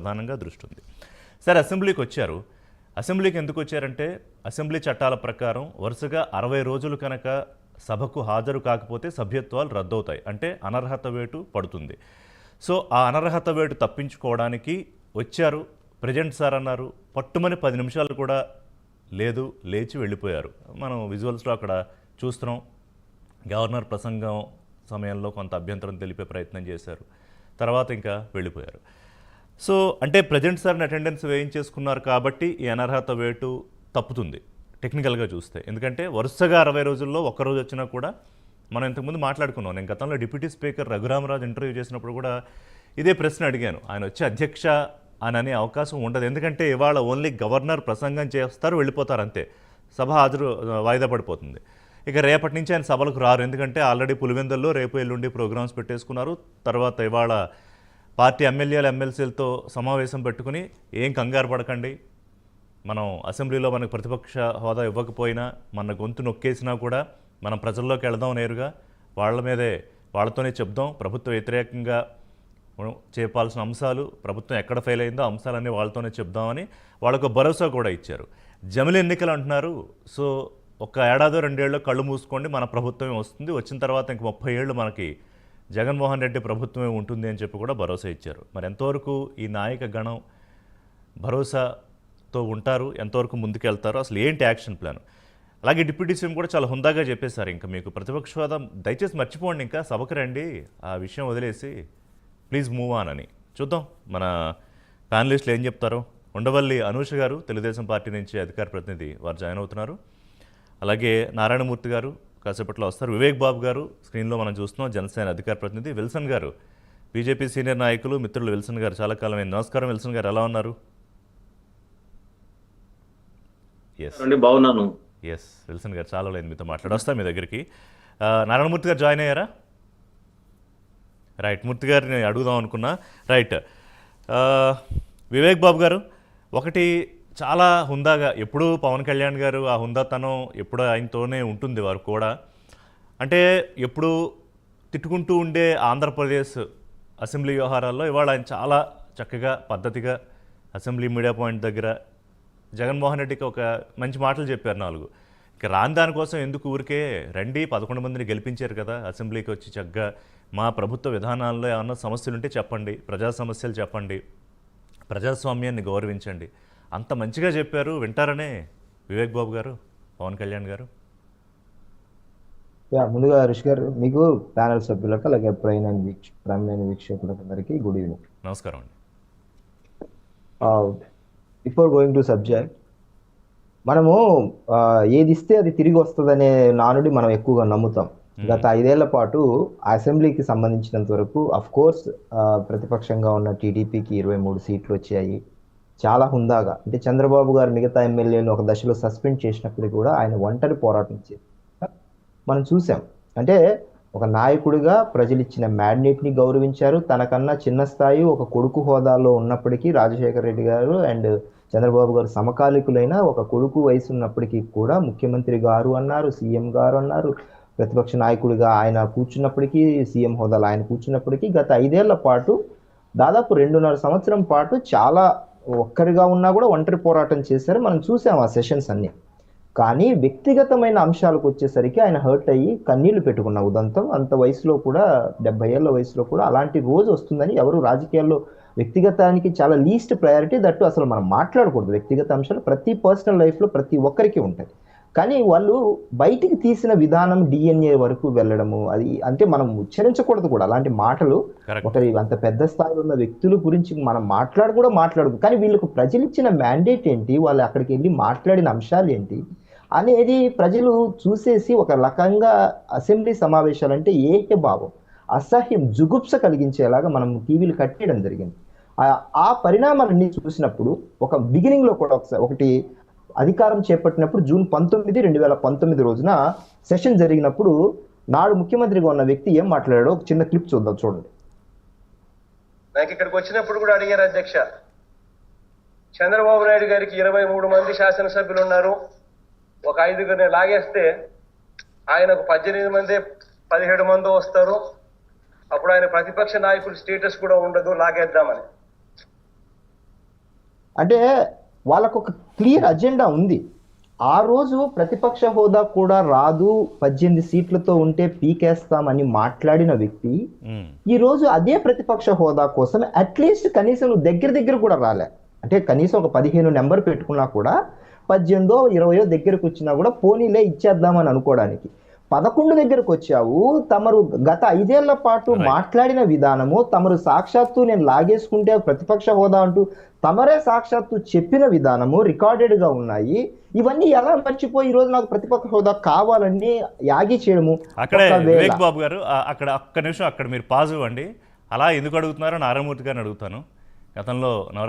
ప్రధానంగా దృష్టి ఉంది. సరే, అసెంబ్లీకి వచ్చారు. అసెంబ్లీకి ఎందుకు వచ్చారంటే అసెంబ్లీ చట్టాల ప్రకారం వరుసగా 60 రోజులు కనుక సభకు హాజరు కాకపోతే సభ్యత్వాలు రద్దవుతాయి, అంటే అనర్హత వేటు పడుతుంది. సో ఆ అనర్హత వేటు తప్పించుకోవడానికి వచ్చారు. ప్రెజెంట్ సార్ అన్నారు. పట్టుమని 10 నిమిషాలు కూడా లేదు, లేచి వెళ్ళిపోయారు. మనం విజువల్స్లో అక్కడ చూస్తున్నాం. గవర్నర్ ప్రసంగం సమయంలో కొంత అభ్యంతరం తెలిపే ప్రయత్నం చేశారు, తర్వాత ఇంకా వెళ్ళిపోయారు. సో అంటే ప్రజెంట్ సార్ని అటెండెన్స్ వేయించేసుకున్నారు కాబట్టి ఈ అనర్హత వేటు తప్పుతుంది టెక్నికల్గా చూస్తే. ఎందుకంటే వరుసగా 60 రోజుల్లో ఒక్కరోజు వచ్చినా కూడా మనం ఇంతకుముందు మాట్లాడుకున్నాం. నేను గతంలో డిప్యూటీ స్పీకర్ రఘురామరాజు ఇంటర్వ్యూ చేసినప్పుడు కూడా ఇదే ప్రశ్న అడిగాను. ఆయన వచ్చి అధ్యక్ష అని అనే అవకాశం ఉండదు. ఎందుకంటే ఇవాళ ఓన్లీ గవర్నర్ ప్రసంగం చేస్తారు, వెళ్ళిపోతారు అంతే. సభ హాజరు వాయిదా పడిపోతుంది. ఇక రేపటి నుంచి ఆయన సభలకు రారు. ఎందుకంటే ఆల్రెడీ పులివెందుల్లో రేపు ఎల్లుండి ప్రోగ్రామ్స్ పెట్టేసుకున్నారు. తర్వాత ఇవాళ పార్టీ ఎమ్మెల్యేలు ఎమ్మెల్సీలతో సమావేశం పెట్టుకుని ఏం కంగారు పడకండి, మనం అసెంబ్లీలో మనకు ప్రతిపక్ష హోదా ఇవ్వకపోయినా, మన గొంతు నొక్కేసినా కూడా మనం ప్రజల్లోకి వెళదాం, నేరుగా వాళ్ళతోనే చెప్దాం. ప్రభుత్వ వ్యతిరేకంగా చెప్పాల్సిన అంశాలు, ప్రభుత్వం ఎక్కడ ఫెయిల్ అయిందో అంశాలన్నీ వాళ్ళతోనే చెప్దామని వాళ్ళకు భరోసా కూడా ఇచ్చారు. జమిలి ఎన్నికలు అంటున్నారు. సో ఒక ఏడాదో 2 ఏళ్ళు కళ్ళు మూసుకోండి, మన ప్రభుత్వమే వస్తుంది, వచ్చిన తర్వాత ఇంక 30 ఏళ్ళు మనకి జగన్మోహన్ రెడ్డి ప్రభుత్వమే ఉంటుంది అని చెప్పి కూడా భరోసా ఇచ్చారు. మరి ఎంతవరకు ఈ నాయక గణం భరోసాతో ఉంటారు, ఎంతవరకు ముందుకెళ్తారు, అసలు ఏంటి యాక్షన్ ప్లాన్? అలాగే డిప్యూటీ సీఎం కూడా చాలా హుందాగా చెప్పేశారు, ఇంకా మీకు ప్రతిపక్ష హోదా దయచేసి మర్చిపోండి, ఇంకా సభకు రండి, ఆ విషయం వదిలేసి ప్లీజ్ మూవ్ ఆన్ అని. చూద్దాం మన ప్యానలిస్టులు ఏం చెప్తారో. ఉండవల్లి అనూష గారు తెలుగుదేశం పార్టీ నుంచి అధికార ప్రతినిధి, వారు జాయిన్ అవుతున్నారు. అలాగే నారాయణమూర్తి గారు కాసేపట్లో వస్తారు. వివేక్ బాబు గారు స్క్రీన్లో మనం చూస్తున్నాం, జనసేన అధికార ప్రతినిధి. విల్సన్ గారు బీజేపీ సీనియర్ నాయకులు, మిత్రులు. విల్సన్ గారు చాలా కాలమైంది. నమస్కారం విల్సన్ గారు, ఎలా ఉన్నారు? బాగున్నాను. ఎస్ విల్సన్ గారు, చాలా లేదు మీతో మాట్లాడొస్తా మీ దగ్గరికి. నారాయణమూర్తి గారు జాయిన్ అయ్యారా? రైట్, మూర్తి గారిని అడుగుదాం అనుకున్నా. రైట్, వివేక్ బాబు గారు, ఒకటి చాలా హుందాగా ఎప్పుడూ పవన్ కళ్యాణ్ గారు ఆ హుందాతనం ఎప్పుడూ ఆయనతోనే ఉంటుంది. వారు కూడా అంటే ఎప్పుడు తిట్టుకుంటూ ఉండే ఆంధ్రప్రదేశ్ అసెంబ్లీ వ్యవహారాల్లో ఇవాళ ఆయన చాలా చక్కగా పద్ధతిగా అసెంబ్లీ మీడియా పాయింట్ దగ్గర జగన్మోహన్ రెడ్డికి ఒక మంచి మాటలు చెప్పారు 4. ఇక రాని దానికోసం ఎందుకు ఊరికే రండి, 11 మందిని గెలిపించారు కదా, అసెంబ్లీకి వచ్చి చక్కగా మా ప్రభుత్వ విధానాల్లో ఏమన్నా సమస్యలు ఉంటే చెప్పండి, ప్రజా సమస్యలు చెప్పండి, ప్రజాస్వామ్యాన్ని గౌరవించండి, అంత మంచిగా చెప్పారు. వింటారనే వివేక్ బాబు గారు, పవన్ కళ్యాణ్ గారు. ముందుగా రిషి గారు, మీకు ప్యానల్ సభ్యులకు అలాగే ప్రైమ్ వీక్షకులకు అందరికీ గుడ్ ఈవినింగ్. నమస్కారం అండి. బిఫోర్ గోయింగ్ టు సబ్జెక్ట్, మనము ఏది ఇస్తే అది తిరిగి వస్తుందనే నానుడి మనం ఎక్కువగా నమ్ముతాం. గత 5 ఏళ్ల పాటు అసెంబ్లీకి సంబంధించినంత వరకు అఫ్ కోర్స్ ప్రతిపక్షంగా ఉన్న టీడీపీకి 23 సీట్లు వచ్చాయి. చాలా హుందాగా, అంటే చంద్రబాబు గారు మిగతా ఎమ్మెల్యేలను ఒక దశలో సస్పెండ్ చేసినప్పుడు కూడా ఆయన ఒంటరి పోరాటం చేసి మనం చూసాం. అంటే ఒక నాయకుడిగా ప్రజలు ఇచ్చిన మ్యాండేట్ని గౌరవించారు. తనకన్నా చిన్న స్థాయి ఒక కొడుకు హోదాలో ఉన్నప్పటికీ రాజశేఖర రెడ్డి గారు అండ్ చంద్రబాబు గారు సమకాలికులైన ఒక కొడుకు వయసు ఉన్నప్పటికీ కూడా ముఖ్యమంత్రి గారు అన్నారు, సీఎం గారు అన్నారు, ప్రతిపక్ష నాయకుడిగా ఆయన కూర్చున్నప్పటికీ, సీఎం హోదాలో ఆయన కూర్చున్నప్పటికీ గత 5 ఏళ్ల పాటు దాదాపు 2.5 సంవత్సరం పాటు చాలా ఒక్కరిగా ఉన్నా కూడా ఒంటరి పోరాటం చేశారు. మనం చూసాం ఆ సెషన్స్ అన్ని. కానీ వ్యక్తిగతమైన అంశాలకు వచ్చేసరికి ఆయన హర్ట్ అయ్యి కన్నీళ్లు పెట్టుకున్న ఉదంతం. అంత వయసులో కూడా, 70 ఏళ్ల వయసులో కూడా అలాంటి రోజు వస్తుందని ఎవరు రాజకీయాల్లో, వ్యక్తిగతానికి చాలా లీస్ట్ ప్రయారిటీ, దట్టు అసలు మనం మాట్లాడకూడదు. వ్యక్తిగత అంశాలు ప్రతి పర్సనల్ లైఫ్లో ప్రతి ఒక్కరికి ఉంటాయి. కానీ వాళ్ళు బయటికి తీసిన విధానం డిఎన్ఏ వరకు వెళ్ళడము, అది అంటే మనం ఉచ్చరించకూడదు కూడా అలాంటి మాటలు. ఒకరి అంత పెద్ద స్థాయిలో ఉన్న వ్యక్తుల గురించి మనం మాట్లాడదు. కానీ వీళ్ళకు ప్రజలు ఇచ్చిన మ్యాండేట్ ఏంటి, వాళ్ళు అక్కడికి వెళ్ళి మాట్లాడిన అంశాలు ఏంటి అనేది ప్రజలు చూసేసి ఒక రకంగా అసెంబ్లీ సమావేశాలంటే ఏకభావం, అసహ్యం, జుగుప్స కలిగించేలాగా మనం టీవీలు కట్టేయడం జరిగింది. ఆ పరిణామాలన్నీ చూసినప్పుడు ఒక బిగినింగ్లో కూడా ఒకటి అధికారం చేపట్టినప్పుడు జూన్ 19, 2019 రోజున సెషన్ జరిగినప్పుడు నాడు ముఖ్యమంత్రిగా ఉన్న వ్యక్తి ఏం మాట్లాడాడో ఒక చిన్న క్లిప్ చూద్దాం, చూడండి. నాకు ఇక్కడికి వచ్చినప్పుడు కూడా అడిగారు అధ్యక్ష, చంద్రబాబు నాయుడు గారికి 23 మంది శాసనసభ్యులు ఉన్నారు, ఒక 5గురిని లాగేస్తే ఆయనకు 18 మంది 17 మంది వస్తారు, అప్పుడు ఆయన ప్రతిపక్ష నాయకుడు స్టేటస్ కూడా ఉండదు, లాగేద్దామని. అంటే వాళ్ళకు ఒక క్లియర్ అజెండా ఉంది. ఆ రోజు ప్రతిపక్ష హోదా కూడా రాదు, 18 సీట్లతో ఉంటే పీకేస్తామని మాట్లాడిన వ్యక్తి ఉమ్, ఈ రోజు అదే ప్రతిపక్ష హోదా కోసం అట్లీస్ట్ కనీసం నువ్వు దగ్గర కూడా రాలే. అంటే కనీసం ఒక 15 నెంబర్ పెట్టుకున్నా కూడా 18 20 దగ్గరకు వచ్చినా కూడా పోనీలే ఇచ్చేద్దామని అనుకోవడానికి 11 దగ్గరకు వచ్చావు. తమరు గత 5 ఏళ్ల పాటు Right. మాట్లాడిన విధానము, తమరు సాక్షాత్తు నేను లాగేసుకుంటే ప్రతిపక్ష హోదా అంటూ తమరే సాక్షాత్తు చెప్పిన విధానము రికార్డెడ్ గా ఉన్నాయి. ఇవన్నీ ఎలా మర్చిపోయి ఈ రోజు నాకు ప్రతిపక్ష హోదా కావాలని యాగి చేయడము. అక్కడే ఒకవేళ వివేక్ బాబు గారు అక్కడ ఒక్క నిమిషం అక్కడ మీరు పాజిటివ్ అండి. అలా ఎందుకు అడుగుతున్నారో నారాయణమూర్తి గారిని అడుగుతాను. గతంలో నవరత్న